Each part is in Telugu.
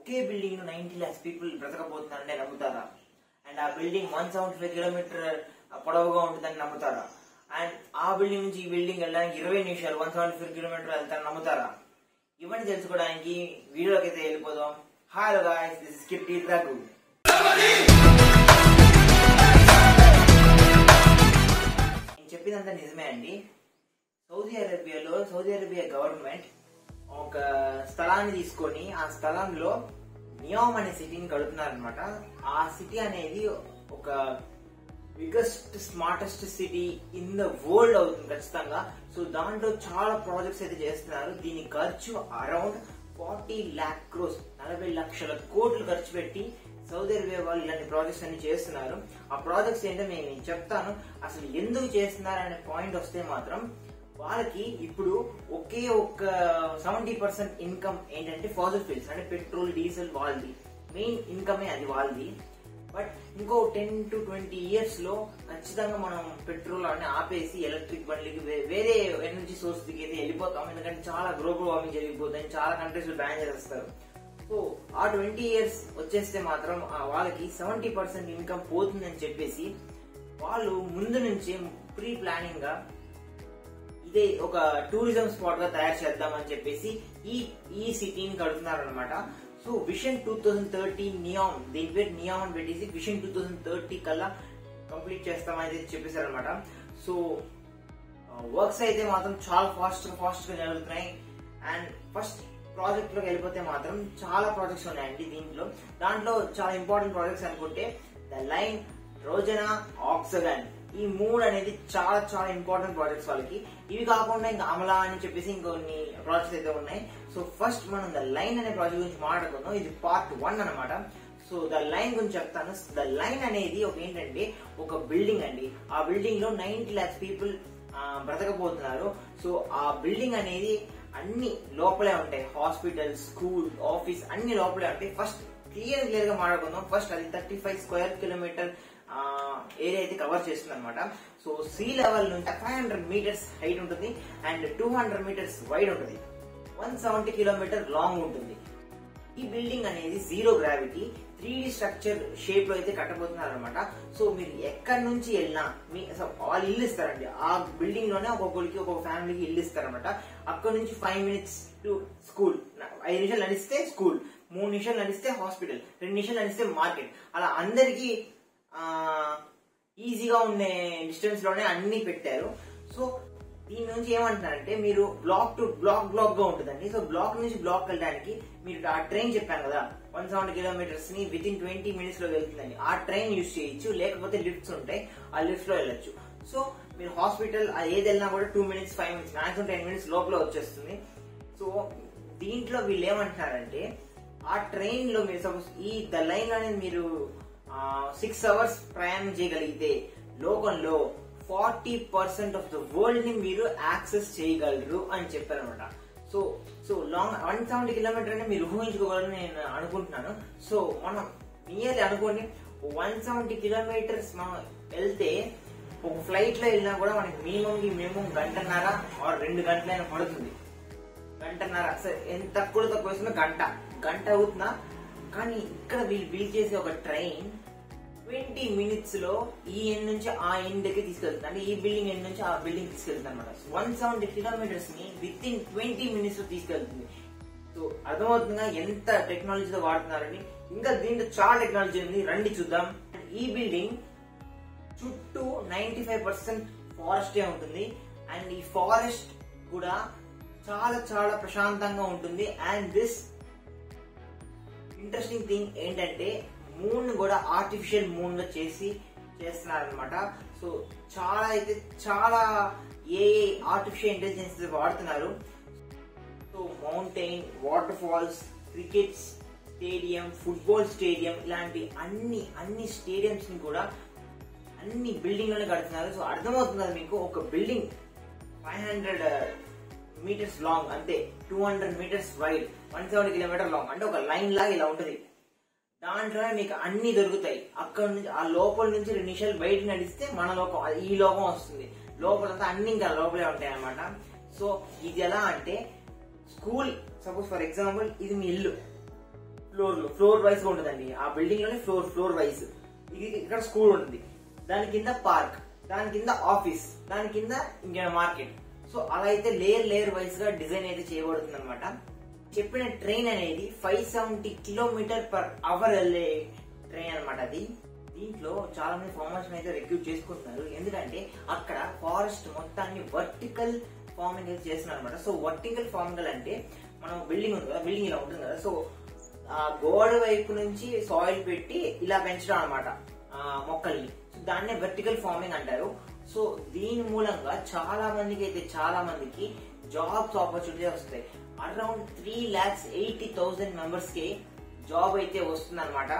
ఒకే బిల్డింగ్ 90 lakhs పీపుల్ బ్రతకబోతున్నారని నమ్ముతారా? అండ్ ఆ బిల్డింగ్ 175 కిలోమీటర్ పొడవుగా ఉంటుందని నమ్ముతారా? అండ్ ఆ బిల్డింగ్ నుంచి ఈ బిల్డింగ్ వెళ్ళడానికి 20 నిమిషాలు 175 కిలోమీటర్ వెళ్తారని నమ్ముతారా? ఇవన్నీ తెలుసుకోవడానికి వీడియోకి అయితే వెళ్ళిపోదాం. Hello guys, this is kitty Raghu. నేను చెప్పినంత నిజమే అండి. సౌదీ అరేబియా గవర్నమెంట్ ఒక స్థలాన్ని తీసుకొని ఆ స్థలంలో నియామ్ అనే సిటీని కడుతున్నారనమాట. ఆ సిటీ అనేది ఒక biggest smartest city in the world అవుతుంది ఖచ్చితంగా. సో దాంట్లో చాలా ప్రాజెక్ట్స్ అయితే చేస్తున్నారు. దీని ఖర్చు అరౌండ్ 40 lakh crores, 40 లక్షల కోట్లు ఖర్చు పెట్టి సౌదీ అరేబియా వాళ్ళు ఇలాంటి ప్రాజెక్ట్స్ అన్ని చేస్తున్నారు. ఆ ప్రాజెక్ట్స్ ఏంటో నేను చెప్తాను. అసలు ఎందుకు చేస్తున్నారు అనే పాయింట్ వస్తే మాత్రం వాళ్ళకి ఇప్పుడు ఒకే ఒక్క 70% ఇన్కమ్ ఏంటంటే ఫాసిల్ ఫ్యూల్స్, అంటే పెట్రోల్, డీజిల్ వాళ్ళది మెయిన్ ఇన్కమే, అది వాళ్ళది. బట్ ఇంకో 10 to 20 years లో ఖచ్చితంగా మనం పెట్రోల్ అని ఆపేసి ఎలక్ట్రిక్ బండ్లకి వేరే ఎనర్జీ సోర్స్ దిగి అయితే వెళ్ళిపోతాం. ఎందుకంటే చాలా గ్లోబల్ వార్మింగ్ జరిగిపోతాయి, చాలా కంట్రీస్ లో బ్యాన్ చేస్తారు. సో ఆ 20 years వచ్చేస్తే మాత్రం వాళ్ళకి 70% ఇన్కమ్ పోతుందని చెప్పేసి వాళ్ళు ముందు నుంచే ప్రీ ప్లానింగ్ గా ఇదే ఒక టూరిజం స్పాట్ గా తయారు చేద్దామని చెప్పేసి ఈ సిటీని కడుతున్నారు అనమాట. సో విషన్ 2030 నియామ్, దీని పేరు నియామ్ అని పెట్టేసి విషన్ 2030 కల్లా కంప్లీట్ చేస్తామని చెప్పేశారు అనమాట. సో వర్క్స్ అయితే మాత్రం చాలా ఫాస్ట్ గా జరుగుతున్నాయి. అండ్ ఫస్ట్ ప్రాజెక్ట్ లోకి వెళ్ళిపోతే మాత్రం చాలా ప్రాజెక్ట్స్ ఉన్నాయండి దాంట్లో చాలా ఇంపార్టెంట్ ప్రాజెక్ట్స్ అనుకుంటే ద లైన్, రోజనా, ఆక్సగన్, ఈ మూడు అనేది చాలా చాలా ఇంపార్టెంట్ ప్రాజెక్ట్స్ వాళ్ళకి. ఇవి కాకుండా ఇంకా అమలా అని చెప్పేసి ఇంకొన్ని ప్రాజెక్ట్స్ అయితే ఉన్నాయి. సో ఫస్ట్ మనం ద లైన్ అనే ప్రాజెక్ట్ గురించి మాట్లాడుకుందాం. ఇది పార్ట్ 1 అనమాట. సో ద లైన్ గురించి చెప్తాను. ద లైన్ అనేది ఏంటంటే ఒక బిల్డింగ్ అండి. ఆ బిల్డింగ్ లో 90 lakhs పీపుల్ బ్రతకపోతున్నారు. సో ఆ బిల్డింగ్ అనేది అన్ని లోపలే ఉంటాయి. హాస్పిటల్, స్కూల్, ఆఫీస్ అన్ని లోపలే ఉంటాయి. ఫస్ట్ క్లియర్ గా మాట్లాడుకుందాం. ఫస్ట్ అది 35 square kilometer ఏరియా అయితే కవర్ చేస్తుంది అనమాట. సో సీ లెవెల్ నుంచి 500 meters హైట్ ఉంటుంది అండ్ 200 meters వైడ్ ఉంటుంది, 170 kilometer లాంగ్ ఉంటుంది. ఈ బిల్డింగ్ అనేది zero gravity 3D structure shape లో అయితే కట్టబోతున్నారు అనమాట. సో మీరు ఎక్కడి నుంచి వెళ్ళినా వాళ్ళు ఇల్లు ఇస్తారండి. ఆ బిల్డింగ్ లోనే ఒక్కొక్కరికి ఒక్కొక్క ఫ్యామిలీకి ఇల్లు ఇస్తారనమాట. అక్కడ నుంచి 5 minutes టు స్కూల్, 5 నిమిషాలు నడిస్తే స్కూల్, 3 నిమిషాలు నడిస్తే హాస్పిటల్, 2 నిమిషాలు నడిస్తే మార్కెట్, అలా అందరికి ఈజీగా ఉండే డిస్టెన్స్ లోనే అన్ని పెట్టారు. సో దీని నుంచి ఏమంటున్నారంటే మీరు బ్లాక్ టు బ్లాక్ గా ఉంటుందండి. సో బ్లాక్ నుంచి బ్లాక్ వెళ్ళడానికి మీరు ఆ ట్రైన్ చెప్పాను కదా 170 kilometers ని వితిన్ 20 minutes లో వెళ్తుందండి. ఆ ట్రైన్ యూజ్ చేయొచ్చు, లేకపోతే లిఫ్ట్స్ ఉంటాయి, ఆ లిఫ్ట్స్ లో వెళ్ళొచ్చు. సో మీరు హాస్పిటల్ ఏది వెళ్ళినా కూడా 2 minutes 5 minutes మాక్సిమం 10 minutes లోపల వచ్చేస్తుంది. సో దీంట్లో వీళ్ళు ఏమంటున్నారంటే ఆ ట్రైన్ లో మీరు సపోజ్ ఈ ద లైన్ అనేది మీరు 6 hours ప్రయాణం చేయగలిగితే లోకంలో 40% ఆఫ్ ద వరల్డ్ ని మీరు యాక్సెస్ చేయగలరు అని చెప్పారనమాట. సో లాంగ్ 170 kilometers అంటే మీరు ఊహించుకోగలరు నేను అనుకుంటున్నాను. సో మనం నియర్లీ అనుకోండి 170 kilometers మనం వెళ్తే ఒక ఫ్లైట్ లో వెళ్ళినా కూడా మనకి మినిమం 1.5 or 2 గంటలైనా పడుతుంది. 1.5 సరే, ఎంత తక్కువ వేసిన గంట అవుతుందా? కానీ ఇక్కడ వీళ్ళు బిల్డ్ చేసే ఒక ట్రైన్ 20 minutes లో ఈ ఎండ్ నుంచి ఆ ఎండ్ దగ్గర తీసుకెళ్తుంది. అంటే ఈ బిల్డింగ్ ఎండ్ నుంచి ఆ బిల్డింగ్ తీసుకెళ్తుంది అనమాట. 170 kilometers ని వితిన్ 20 minutes లో తీసుకెళ్తుంది. సో అర్థమవుతుందా ఎంత టెక్నాలజీతో వాడుతున్నారని. ఇంకా దీంట్లో చాలా టెక్నాలజీ ఉంది, రండి చూద్దాం. ఈ బిల్డింగ్ చుట్టూ 95% ఫారెస్టే ఉంటుంది. అండ్ ఈ ఫారెస్ట్ కూడా చాలా చాలా ప్రశాంతంగా ఉంటుంది. అండ్ దిస్ ఇంట్రెస్టింగ్ థింగ్ ఏంటంటే మూన్ కూడా ఆర్టిఫిషియల్ మూన్ గా చేస్తున్నారనమాట. సో చాలా ఆర్టిఫిషియల్ ఇంటెలిజెన్స్ వాడుతున్నారు. So mountain, waterfalls, cricket stadium, football stadium, ఇలాంటి అన్ని స్టేడియంస్ ని కూడా అన్ని బిల్డింగ్ లోనే కడుతున్నారు. సో అర్థమవుతుంది మీకు ఒక బిల్డింగ్ 500 meters లాంగ్, అంతే 200 meters వైడ్, 170 kilometer లాంగ్, అంటే ఒక లైన్ లాగా ఇలా ఉంటది. దాంట్లోనే మీకు అన్ని దొరుకుతాయి. అక్కడ నుంచి ఆ లోపల నుంచి 2 నిమిషాలు బయట నడిస్తే మన లోకం, ఈ లోకం వస్తుంది. లోపలంతా అన్ని ఇంకా లోపలే ఉంటాయి అన్నమాట. సో ఇది ఎలా అంటే స్కూల్, సపోజ్ ఫర్ ఎగ్జాంపుల్ ఇది మీ ఇల్లు, ఫ్లోర్ వైజ్ గా ఉంటుందండి. ఆ బిల్డింగ్ లోనే ఫ్లోర్ వైజ్. ఇక్కడ స్కూల్ ఉంటుంది, దాని కింద పార్క్, దాని కింద ఆఫీస్, దాని కింద ఇండియన్ మార్కెట్. సో అలా అయితే లేయర్ వైజ్ గా డిజైన్ అయితే చేయబడుతుంది అనమాట. చెప్పిన ట్రైన్ అనేది 570 km/h వెళ్ళే ట్రైన్ అనమాట అది. దీంట్లో చాలా మంది ఫార్మర్స్ అయితే రిక్రూట్ చేసుకుంటున్నారు, ఎందుకంటే అక్కడ ఫారెస్ట్ మొత్తాన్ని వర్టికల్ ఫార్మింగ్ అయితే చేస్తున్నారు అనమాట. సో వర్టికల్ ఫార్మింగ్ అంటే మనం బిల్డింగ్ ఉంది కదా, బిల్డింగ్ ఇలా ఉంటుంది కదా, సో ఆ గోడ వైపు నుంచి సాయిల్ పెట్టి ఇలా పెంచడం అనమాట మొక్కల్ని. సో దాన్నే వర్టికల్ ఫార్మింగ్ అంటారు. సో దీని మూలంగా చాలా మందికి జాబ్స్ ఆపర్చునిటీ వస్తాయి. అరౌండ్ 3,80,000 మెంబర్స్ కి జాబ్ అయితే వస్తుంది అనమాట.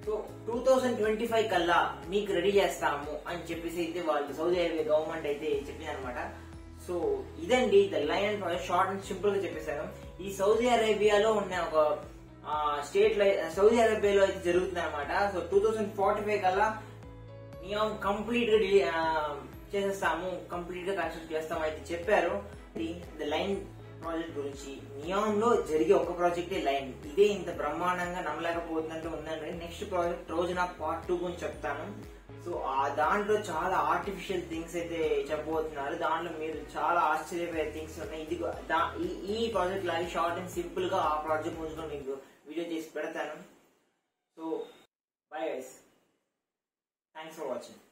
సో 2025 కల్లా మీకు రెడీ చేస్తాము అని చెప్పేసి అయితే వాళ్ళు సౌదీ అరేబియా గవర్నమెంట్ అయితే చెప్పింది అనమాట. సో ఇదండి the line and project, short and simple గా చెప్పేశాను. ఈ సౌదీ అరేబియాలో ఉన్న ఒక స్టేట్ సౌదీ అరేబియాలో అయితే జరుగుతుంది అనమాట. సో 2045 కల్లా నియామ్ కంప్లీట్ గా చేసేస్తాము, కంప్లీట్ గా కన్స్ట్రక్ట్ చేస్తాము అయితే చెప్పారు. ద లైన్ ప్రాజెక్ట్ గురించి, నియామ్ లో జరిగే ఒక ప్రాజెక్టే లైన్, ఇదే ఇంత బ్రహ్మాండంగా నమ్మలేకపోతున్నట్టు ఉందండి. నెక్స్ట్ ప్రాజెక్ట్ రోజున పార్ట్ 2 గురించి చెప్తాను. సో దాంట్లో చాలా ఆర్టిఫిషియల్ థింగ్స్ అయితే చెప్పబోతున్నారు. దాంట్లో మీరు చాలా ఆశ్చర్యపోయే థింగ్స్ ఉన్నాయి. ఈ ప్రాజెక్ట్ లాగే షార్ట్ అండ్ సింపుల్ గా ఆ ప్రాజెక్ట్ గురించి మీకు వీడియో చేసి పెడతాను. So bye guys, thanks for watching.